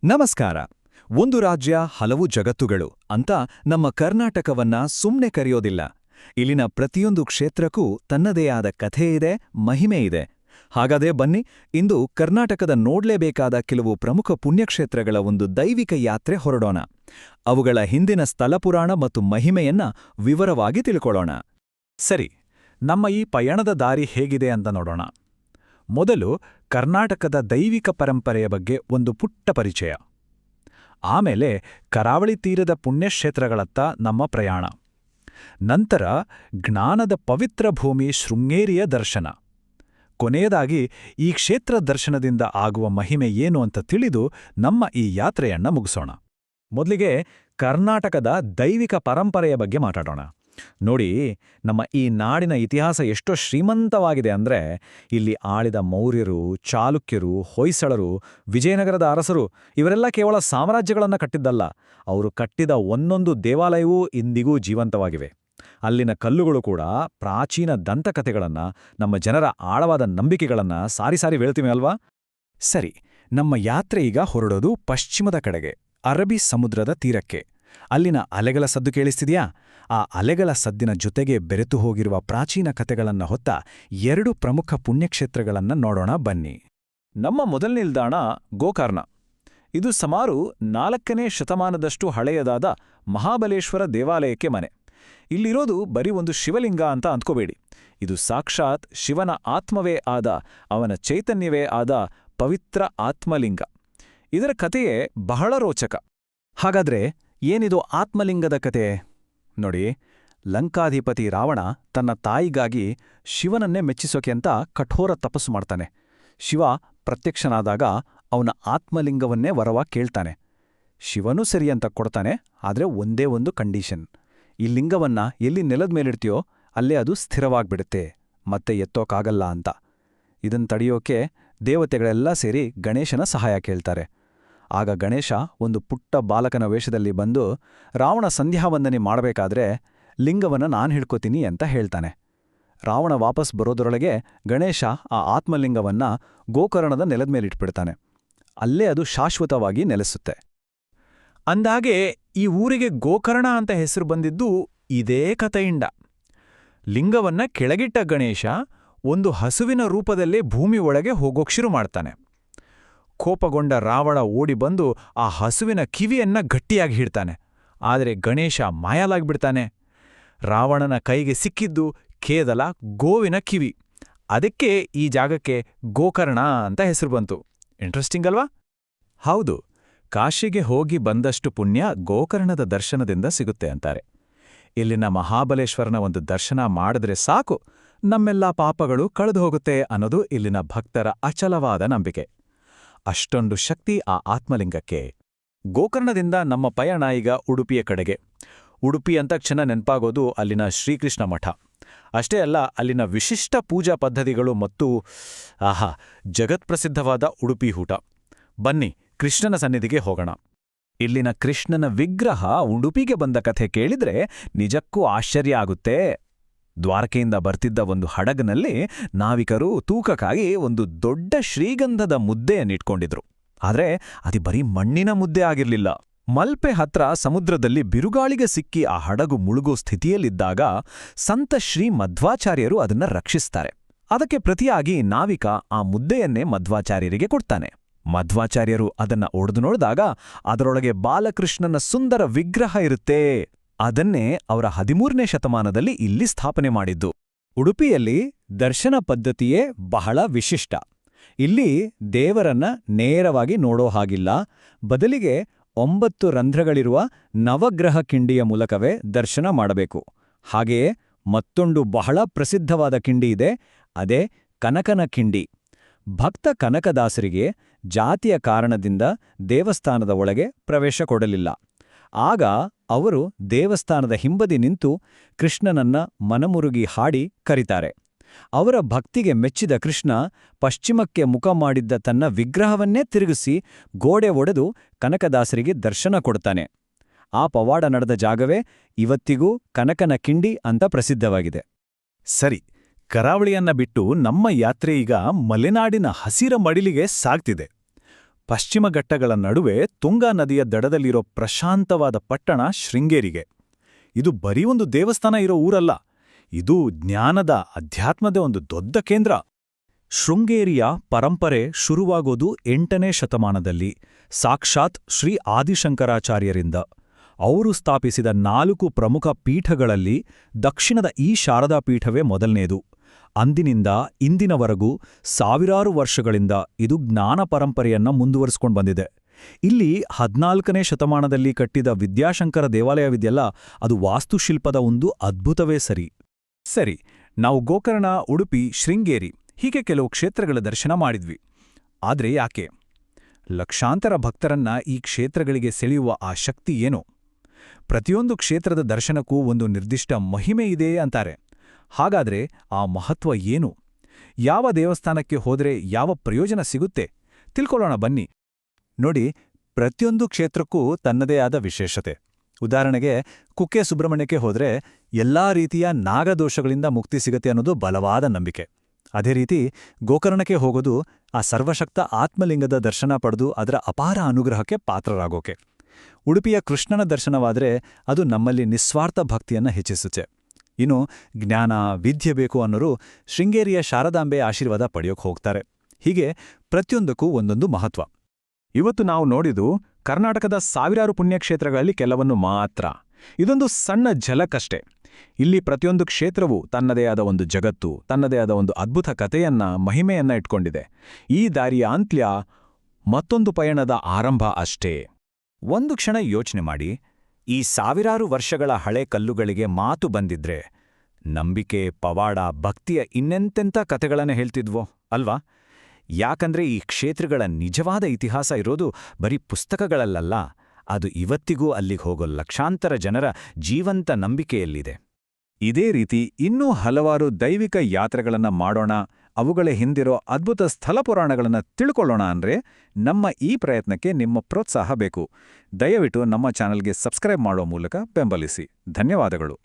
ನಮಸ್ಕಾರ. ಒಂದು ರಾಜ್ಯ ಹಲವು ಜಗತ್ತುಗಳು ಅಂತ ನಮ್ಮ ಕರ್ನಾಟಕವನ್ನ ಸುಮ್ನೆ ಕರೆಯೋದಿಲ್ಲ. ಇಲ್ಲಿನ ಪ್ರತಿಯೊಂದು ಕ್ಷೇತ್ರಕ್ಕೂ ತನ್ನದೇ ಆದ ಕಥೆ ಇದೆ, ಮಹಿಮೆ ಇದೆ. ಹಾಗಾದ್ರೆ ಬನ್ನಿ, ಇಂದು ಕರ್ನಾಟಕದ ನೋಡ್ಲೇಬೇಕಾದ ಕೆಲವು ಪ್ರಮುಖ ಪುಣ್ಯಕ್ಷೇತ್ರಗಳ ಒಂದು ದೈವಿಕ ಯಾತ್ರೆ ಹೊರಡೋಣ. ಅವುಗಳ ಹಿಂದಿನ ಸ್ಥಳಪುರಾಣ ಮತ್ತು ಮಹಿಮೆಯನ್ನ ವಿವರವಾಗಿ ತಿಳ್ಕೊಳ್ಳೋಣ. ಸರಿ, ನಮ್ಮ ಈ ಪಯಣದ ದಾರಿ ಹೇಗಿದೆ ಅಂತ ನೋಡೋಣ. ಮೊದಲು ಕರ್ನಾಟಕದ ದೈವಿಕ ಪರಂಪರೆಯ ಬಗ್ಗೆ ಒಂದು ಪುಟ್ಟ ಪರಿಚಯ. ಆಮೇಲೆ ಕರಾವಳಿ ತೀರದ ಪುಣ್ಯಕ್ಷೇತ್ರಗಳತ್ತ ನಮ್ಮ ಪ್ರಯಾಣ. ನಂತರ ಜ್ಞಾನದ ಪವಿತ್ರ ಭೂಮಿ ಶೃಂಗೇರಿಯ ದರ್ಶನ. ಕೊನೆಯದಾಗಿ ಈ ಕ್ಷೇತ್ರ ದರ್ಶನದಿಂದ ಆಗುವ ಮಹಿಮೆ ಏನು ಅಂತ ತಿಳಿದು ನಮ್ಮ ಈ ಯಾತ್ರೆಯನ್ನ ಮುಗಿಸೋಣ. ಮೊದಲಿಗೆ ಕರ್ನಾಟಕದ ದೈವಿಕ ಪರಂಪರೆಯ ಬಗ್ಗೆ ಮಾತಾಡೋಣ. ನೋಡಿ, ನಮ್ಮ ಈ ನಾಡಿನ ಇತಿಹಾಸ ಎಷ್ಟೋ ಶ್ರೀಮಂತವಾಗಿದೆ ಅಂದ್ರೆ, ಇಲ್ಲಿ ಆಳಿದ ಮೌರ್ಯರು, ಚಾಲುಕ್ಯರು, ಹೊಯ್ಸಳರು, ವಿಜಯನಗರದ ಅರಸರು ಇವರೆಲ್ಲ ಕೇವಲ ಸಾಮ್ರಾಜ್ಯಗಳನ್ನು ಕಟ್ಟಿದ್ದಲ್ಲ, ಅವರು ಕಟ್ಟಿದ ಒಂದೊಂದು ದೇವಾಲಯವೂ ಇಂದಿಗೂ ಜೀವಂತವಾಗಿವೆ. ಅಲ್ಲಿನ ಕಲ್ಲುಗಳು ಕೂಡ ಪ್ರಾಚೀನ ದಂತಕಥೆಗಳನ್ನು, ನಮ್ಮ ಜನರ ಆಳವಾದ ನಂಬಿಕೆಗಳನ್ನು ಸಾರಿ ಸಾರಿ ಹೇಳ್ತೀವಿ ಅಲ್ವಾ? ಸರಿ, ನಮ್ಮ ಯಾತ್ರೆ ಈಗ ಹೊರಡೋದು ಪಶ್ಚಿಮದ ಕಡೆಗೆ, ಅರಬ್ಬಿ ಸಮುದ್ರದ ತೀರಕ್ಕೆ. ಅಲ್ಲಿನ ಅಲೆಗಳ ಸದ್ದು ಕೇಳಿಸ್ತಿದ್ಯಾ? ಆ ಅಲೆಗಳ ಸದ್ದಿನ ಜೊತೆಗೆ ಬೆರೆತು ಹೋಗಿರುವ ಪ್ರಾಚೀನ ಕಥೆಗಳನ್ನು ಹೊತ್ತ ಎರಡು ಪ್ರಮುಖ ಪುಣ್ಯಕ್ಷೇತ್ರಗಳನ್ನು ನೋಡೋಣ ಬನ್ನಿ. ನಮ್ಮ ಮೊದಲ ನಿಲ್ದಾಣ ಗೋಕರ್ಣ. ಇದು ಸುಮಾರು 4ನೇ ಶತಮಾನದಷ್ಟು ಹಳೆಯದಾದ ಮಹಾಬಲೇಶ್ವರ ದೇವಾಲಯಕ್ಕೆ ಮನೆ. ಇಲ್ಲಿರೋದು ಬರೀ ಒಂದು ಶಿವಲಿಂಗ ಅಂತ ಅಂದ್ಕೋಬೇಡಿ. ಇದು ಸಾಕ್ಷಾತ್ ಶಿವನ ಆತ್ಮವೇ ಆದ, ಅವನ ಚೈತನ್ಯವೇ ಆದ ಪವಿತ್ರ ಆತ್ಮಲಿಂಗ. ಇದರ ಕಥೆಯೇ ಬಹಳ ರೋಚಕ. ಹಾಗಾದ್ರೆ ಏನಿದು ಆತ್ಮಲಿಂಗದ ಕತೆ? ನೋಡಿ, ಲಂಕಾಧಿಪತಿ ರಾವಣ ತನ್ನ ತಾಯಿಗಾಗಿ ಶಿವನನ್ನೇ ಮೆಚ್ಚಿಸೋಕೆ ಅಂತ ಕಠೋರ ತಪಸ್ಸು ಮಾಡ್ತಾನೆ. ಶಿವ ಪ್ರತ್ಯಕ್ಷನಾದಾಗ ಅವನ ಆತ್ಮಲಿಂಗವನ್ನೇ ವರವಾಗಿ ಕೇಳ್ತಾನೆ. ಶಿವನೂ ಸರಿ ಅಂತ ಕೊಡ್ತಾನೆ, ಆದರೆ ಒಂದೇ ಒಂದು ಕಂಡೀಷನ್: ಈ ಲಿಂಗವನ್ನ ಎಲ್ಲಿ ನೆಲದ ಮೇಲಿಡ್ತೀಯೋ ಅಲ್ಲೇ ಅದು ಸ್ಥಿರವಾಗ್ಬಿಡುತ್ತೆ, ಮತ್ತೆ ಎತ್ತೋಕ್ಕಾಗಲ್ಲ ಅಂತ. ಇದನ್ನು ತಡೆಯೋಕೆ ದೇವತೆಗಳೆಲ್ಲ ಸೇರಿ ಗಣೇಶನ ಸಹಾಯ ಕೇಳ್ತಾರೆ. ಆಗ ಗಣೇಶ ಒಂದು ಪುಟ್ಟ ಬಾಲಕನ ವೇಷದಲ್ಲಿ ಬಂದು, ರಾವಣ ಸಂಧ್ಯಾವಂದನೆ ಮಾಡಬೇಕಾದ್ರೆ ಲಿಂಗವನ್ನ ನಾನು ಹಿಡ್ಕೋತೀನಿ ಅಂತ ಹೇಳ್ತಾನೆ. ರಾವಣ ವಾಪಸ್ ಬರೋದರೊಳಗೆ ಗಣೇಶ ಆ ಆತ್ಮಲಿಂಗವನ್ನ ಗೋಕರ್ಣದ ನೆಲದ ಮೇಲಿಟ್ಬಿಡ್ತಾನೆ. ಅಲ್ಲೇ ಅದು ಶಾಶ್ವತವಾಗಿ ನೆಲೆಸುತ್ತೆ. ಅಂದಾಗೆ ಈ ಊರಿಗೆ ಗೋಕರ್ಣ ಅಂತ ಹೆಸರು ಬಂದಿದ್ದು ಇದೇ ಕಥೆಯಿಂದ. ಲಿಂಗವನ್ನ ಕೆಳಗಿಟ್ಟ ಗಣೇಶ ಒಂದು ಹಸುವಿನ ರೂಪದಲ್ಲೇ ಭೂಮಿ ಒಳಗೆ ಹೋಗೋಕ್ ಶುರು ಮಾಡ್ತಾನೆ. ಕೋಪಗೊಂಡ ರಾವಣ ಓಡಿ ಬಂದು ಆ ಹಸುವಿನ ಕಿವಿಯನ್ನ ಗಟ್ಟಿಯಾಗಿ ಹಿಡ್ತಾನೆ. ಆದರೆ ಗಣೇಶ ಮಾಯಾಲಾಗ್ಬಿಡ್ತಾನೆ. ರಾವಣನ ಕೈಗೆ ಸಿಕ್ಕಿದ್ದು ಕೇವಲ ಗೋವಿನ ಕಿವಿ. ಅದಕ್ಕೆ ಈ ಜಾಗಕ್ಕೆ ಗೋಕರ್ಣ ಅಂತ ಹೆಸರು ಬಂತು. ಇಂಟ್ರೆಸ್ಟಿಂಗ್ ಅಲ್ವಾ? ಹೌದು, ಕಾಶಿಗೆ ಹೋಗಿ ಬಂದಷ್ಟು ಪುಣ್ಯ ಗೋಕರ್ಣದ ದರ್ಶನದಿಂದ ಸಿಗುತ್ತೆ ಅಂತಾರೆ. ಇಲ್ಲಿನ ಮಹಾಬಲೇಶ್ವರನ ಒಂದು ದರ್ಶನ ಮಾಡಿದ್ರೆ ಸಾಕು, ನಮ್ಮೆಲ್ಲ ಪಾಪಗಳು ಕಳೆದು ಹೋಗುತ್ತೆ ಅನ್ನೋದು ಇಲ್ಲಿನ ಭಕ್ತರ ಅಚಲವಾದ ನಂಬಿಕೆ. ಅಷ್ಟೊಂದು ಶಕ್ತಿ ಆ ಆತ್ಮಲಿಂಗಕ್ಕೆ. ಗೋಕರ್ಣದಿಂದ ನಮ್ಮ ಪಯಣ ಈಗ ಉಡುಪಿಯ ಕಡೆಗೆ. ಉಡುಪಿ ಅಂತಕ್ಷಣ ನೆನಪಾಗೋದು ಅಲ್ಲಿನ ಶ್ರೀಕೃಷ್ಣ ಮಠ. ಅಷ್ಟೇ ಅಲ್ಲ, ಅಲ್ಲಿನ ವಿಶಿಷ್ಟ ಪೂಜಾ ಪದ್ಧತಿಗಳು ಮತ್ತು ಜಗತ್ಪ್ರಸಿದ್ಧವಾದ ಉಡುಪಿ ಊಟ. ಬನ್ನಿ, ಕೃಷ್ಣನ ಸನ್ನಿಧಿಗೆ ಹೋಗೋಣ. ಇಲ್ಲಿನ ಕೃಷ್ಣನ ವಿಗ್ರಹ ಉಡುಪಿಗೆ ಬಂದ ಕಥೆ ಕೇಳಿದ್ರೆ ನಿಜಕ್ಕೂ ಆಶ್ಚರ್ಯ ಆಗುತ್ತೆ. ದ್ವಾರಕೆಯಿಂದ ಬರ್ತಿದ್ದ ಒಂದು ಹಡಗಿನಲ್ಲಿ ನಾವಿಕರು ತೂಕಕ್ಕಾಗಿ ಒಂದು ದೊಡ್ಡ ಶ್ರೀಗಂಧದ ಮುದ್ದೆಯನ್ನಿಟ್ಕೊಂಡಿದ್ರು. ಆದ್ರೆ ಅದು ಬರೀ ಮಣ್ಣಿನ ಮುದ್ದೆ ಆಗಿರ್ಲಿಲ್ಲ. ಮಲ್ಪೆ ಹತ್ರ ಸಮುದ್ರದಲ್ಲಿ ಬಿರುಗಾಳಿಗೆ ಸಿಕ್ಕಿ ಆ ಹಡಗು ಮುಳುಗೋ ಸ್ಥಿತಿಯಲ್ಲಿದ್ದಾಗ ಸಂತ ಶ್ರೀ ಮಧ್ವಾಚಾರ್ಯರು ಅದನ್ನ ರಕ್ಷಿಸ್ತಾರೆ. ಅದಕ್ಕೆ ಪ್ರತಿಯಾಗಿ ನಾವಿಕ ಆ ಮುದ್ದೆಯನ್ನೇ ಮಧ್ವಾಚಾರ್ಯರಿಗೆ ಕೊಡ್ತಾನೆ. ಮಧ್ವಾಚಾರ್ಯರು ಅದನ್ನ ಒಡೆದು ನೋಡಿದಾಗ ಅದರೊಳಗೆ ಬಾಲಕೃಷ್ಣನ ಸುಂದರ ವಿಗ್ರಹ ಇರುತ್ತೆ. ಅದನ್ನೇ ಅವರ 13ನೇ ಶತಮಾನದಲ್ಲಿ ಇಲ್ಲಿ ಸ್ಥಾಪನೆ ಮಾಡಿದ್ದು. ಉಡುಪಿಯಲ್ಲಿ ದರ್ಶನ ಪದ್ಧತಿಯೇ ಬಹಳ ವಿಶಿಷ್ಟ. ಇಲ್ಲಿ ದೇವರನ್ನ ನೇರವಾಗಿ ನೋಡೋ ಹಾಗಿಲ್ಲ, ಬದಲಿಗೆ 9 ರಂಧ್ರಗಳಿರುವ ನವಗ್ರಹ ಕಿಂಡಿಯ ಮೂಲಕವೇ ದರ್ಶನ ಮಾಡಬೇಕು. ಹಾಗೆಯೇ ಮತ್ತೊಂದು ಬಹಳ ಪ್ರಸಿದ್ಧವಾದ ಕಿಂಡಿ ಇದೆ, ಅದೇ ಕನಕನ ಕಿಂಡಿ. ಭಕ್ತ ಕನಕದಾಸರಿಗೆ ಜಾತಿಯ ಕಾರಣದಿಂದ ದೇವಸ್ಥಾನದ ಒಳಗೆ ಪ್ರವೇಶ ಕೊಡಲಿಲ್ಲ. ಆಗ ಅವರು ದೇವಸ್ಥಾನದ ಹಿಂಬದಿ ನಿಂತು ಕೃಷ್ಣನನ್ನ ಮನಮುರುಗಿ ಹಾಡಿ ಕರೀತಾರೆ. ಅವರ ಭಕ್ತಿಗೆ ಮೆಚ್ಚಿದ ಕೃಷ್ಣ ಪಶ್ಚಿಮಕ್ಕೆ ಮುಖ ಮಾಡಿದ್ದ ತನ್ನ ವಿಗ್ರಹವನ್ನೇ ತಿರುಗಿಸಿ ಗೋಡೆ ಒಡೆದು ಕನಕದಾಸರಿಗೆ ದರ್ಶನ ಕೊಡ್ತಾನೆ. ಆ ಪವಾಡ ನಡೆದ ಜಾಗವೇ ಇವತ್ತಿಗೂ ಕನಕನ ಕಿಂಡಿ ಅಂತ ಪ್ರಸಿದ್ಧವಾಗಿದೆ. ಸರಿ, ಕರಾವಳಿಯನ್ನ ಬಿಟ್ಟು ನಮ್ಮ ಯಾತ್ರೆ ಈಗ ಮಲೆನಾಡಿನ ಹಸಿರ ಮಡಿಲಿಗೆ ಸಾಗ್ತಿದೆ. ಪಶ್ಚಿಮ ಘಟ್ಟಗಳ ನಡುವೆ ತುಂಗಾ ನದಿಯ ದಡದಲ್ಲಿರೋ ಪ್ರಶಾಂತವಾದ ಪಟ್ಟಣ ಶೃಂಗೇರಿಗೆ. ಇದು ಬರೀ ಒಂದು ದೇವಸ್ಥಾನ ಇರೋ ಊರಲ್ಲ, ಇದು ಜ್ಞಾನದ ಅಧ್ಯಾತ್ಮದ ಒಂದು ದೊಡ್ಡ ಕೇಂದ್ರ. ಶೃಂಗೇರಿಯ ಪರಂಪರೆ ಶುರುವಾಗೋದು 8ನೇ ಶತಮಾನದಲ್ಲಿ ಸಾಕ್ಷಾತ್ ಶ್ರೀ ಆದಿಶಂಕರಾಚಾರ್ಯರಿಂದ. ಅವರು ಸ್ಥಾಪಿಸಿದ 4 ಪ್ರಮುಖ ಪೀಠಗಳಲ್ಲಿ ದಕ್ಷಿಣದ ಈ ಶಾರದಾ ಪೀಠವೇ ಮೊದಲನೇದು. ಅಂದಿನಿಂದ ಇಂದಿನವರೆಗೂ ಸಾವಿರಾರು ವರ್ಷಗಳಿಂದ ಇದು ಜ್ಞಾನ ಪರಂಪರೆಯನ್ನ ಮುಂದುವರಿಸಿಕೊಂಡು ಬಂದಿದೆ. ಇಲ್ಲಿ 14ನೇ ಶತಮಾನದಲ್ಲಿ ಕಟ್ಟಿದ ವಿದ್ಯಾಶಂಕರ ದೇವಾಲಯವಿದೆಯಲ್ಲ, ಅದು ವಾಸ್ತುಶಿಲ್ಪದ ಒಂದು ಅದ್ಭುತವೇ ಸರಿ. ನಾವು ಗೋಕರ್ಣ, ಉಡುಪಿ, ಶೃಂಗೇರಿ ಹೀಗೆ ಕೆಲವು ಕ್ಷೇತ್ರಗಳ ದರ್ಶನ ಮಾಡಿದ್ವಿ. ಆದ್ರೆ ಯಾಕೆ? ಲಕ್ಷಾಂತರ ಭಕ್ತರನ್ನ ಈ ಕ್ಷೇತ್ರಗಳಿಗೆ ಸೆಳೆಯುವ ಆ ಶಕ್ತಿ ಏನು? ಪ್ರತಿಯೊಂದು ಕ್ಷೇತ್ರದ ದರ್ಶನಕ್ಕೂ ಒಂದು ನಿರ್ದಿಷ್ಟ ಮಹಿಮೆ ಇದೆ ಅಂತಾರೆ. ಹಾಗಾದ್ರೆ ಆ ಮಹತ್ವ ಏನು? ಯಾವ ದೇವಸ್ಥಾನಕ್ಕೆ ಹೋದ್ರೆ ಯಾವ ಪ್ರಯೋಜನ ಸಿಗುತ್ತೆ? ತಿಳ್ಕೊಳ್ಳೋಣ ಬನ್ನಿ. ನೋಡಿ, ಪ್ರತಿಯೊಂದು ಕ್ಷೇತ್ರಕ್ಕೂ ತನ್ನದೇ ಆದ ವಿಶೇಷತೆ. ಉದಾಹರಣೆಗೆ, ಕುಕ್ಕೆ ಸುಬ್ರಹ್ಮಣ್ಯಕ್ಕೆ ಹೋದ್ರೆ ಎಲ್ಲಾ ರೀತಿಯ ನಾಗದೋಷಗಳಿಂದ ಮುಕ್ತಿ ಸಿಗತ್ತೆ ಅನ್ನೋದು ಬಲವಾದ ನಂಬಿಕೆ. ಅದೇ ರೀತಿ ಗೋಕರ್ಣಕ್ಕೆ ಹೋಗೋದು ಆ ಸರ್ವಶಕ್ತ ಆತ್ಮಲಿಂಗದ ದರ್ಶನ ಪಡೆದು ಅದರ ಅಪಾರ ಅನುಗ್ರಹಕ್ಕೆ ಪಾತ್ರರಾಗೋಕೆ. ಉಡುಪಿಯ ಕೃಷ್ಣನ ದರ್ಶನವಾದರೆ ಅದು ನಮ್ಮಲ್ಲಿ ನಿಸ್ವಾರ್ಥ ಭಕ್ತಿಯನ್ನ ಹೆಚ್ಚಿಸುತ್ತೆ. ಇನ್ನು ಜ್ಞಾನ, ವಿದ್ಯೆ ಬೇಕು ಅನ್ನೋರು ಶೃಂಗೇರಿಯ ಶಾರದಾಂಬೆ ಆಶೀರ್ವಾದ ಪಡೆಯೋಕೆ ಹೋಗ್ತಾರೆ. ಹೀಗೆ ಪ್ರತಿಯೊಂದಕ್ಕೂ ಒಂದೊಂದು ಮಹತ್ವ. ಇವತ್ತು ನಾವು ನೋಡಿದು ಕರ್ನಾಟಕದ ಸಾವಿರಾರು ಪುಣ್ಯಕ್ಷೇತ್ರಗಳಲ್ಲಿ ಕೆಲವನ್ನು ಮಾತ್ರ. ಇದೊಂದು ಸಣ್ಣ ಝಲಕಷ್ಟೇ. ಇಲ್ಲಿ ಪ್ರತಿಯೊಂದು ಕ್ಷೇತ್ರವೂ ತನ್ನದೇ ಆದ ಒಂದು ಜಗತ್ತು, ತನ್ನದೇ ಆದ ಒಂದು ಅದ್ಭುತ ಕಥೆಯನ್ನ, ಮಹಿಮೆಯನ್ನ ಇಟ್ಕೊಂಡಿದೆ. ಈ ದಾರಿಯ ಅಂತ್ಯ ಮತ್ತೊಂದು ಪಯಣದ ಆರಂಭ ಅಷ್ಟೇ. ಒಂದು ಕ್ಷಣ ಯೋಚನೆ ಮಾಡಿ, ಈ ಸಾವಿರಾರು ವರ್ಷಗಳ ಹಳೆ ಕಲ್ಲುಗಳಿಗೆ ಮಾತು ಬಂದಿದ್ರೆ ನಂಬಿಕೆ, ಪವಾಡ, ಭಕ್ತಿಯ ಇನ್ನೆಂತೆಂಥ ಕಥೆಗಳನ್ನ ಹೇಳ್ತಿದ್ವೋ ಅಲ್ವಾ? ಯಾಕಂದ್ರೆ ಈ ಕ್ಷೇತ್ರಗಳ ನಿಜವಾದ ಇತಿಹಾಸ ಇರೋದು ಬರೀ ಪುಸ್ತಕಗಳಲ್ಲ, ಅದು ಇವತ್ತಿಗೂ ಅಲ್ಲಿಗೆ ಹೋಗೋ ಲಕ್ಷಾಂತರ ಜನರ ಜೀವಂತ ನಂಬಿಕೆಯಲ್ಲಿದೆ. ಇದೇ ರೀತಿ ಇನ್ನೂ ಹಲವಾರು ದೈವಿಕ ಯಾತ್ರೆಗಳನ್ನ ಮಾಡೋಣ, ಅವುಗಳ ಹಿಂದಿರೋ ಅದ್ಭುತ ಸ್ಥಳ ಪುರಾಣಗಳನ್ನ ತಿಳ್ಕೊಳ್ಳೋಣ ಅಂದ್ರೆ ನಮ್ಮ ಈ ಪ್ರಯತ್ನಕ್ಕೆ ನಿಮ್ಮ ಪ್ರೋತ್ಸಾಹ ಬೇಕು. ದಯವಿಟ್ಟು ನಮ್ಮ ಚಾನಲ್ಗೆ ಸಬ್ಸ್ಕ್ರೈಬ್ ಮಾಡೋ ಮೂಲಕ ಬೆಂಬಲಿಸಿ. ಧನ್ಯವಾದಗಳು.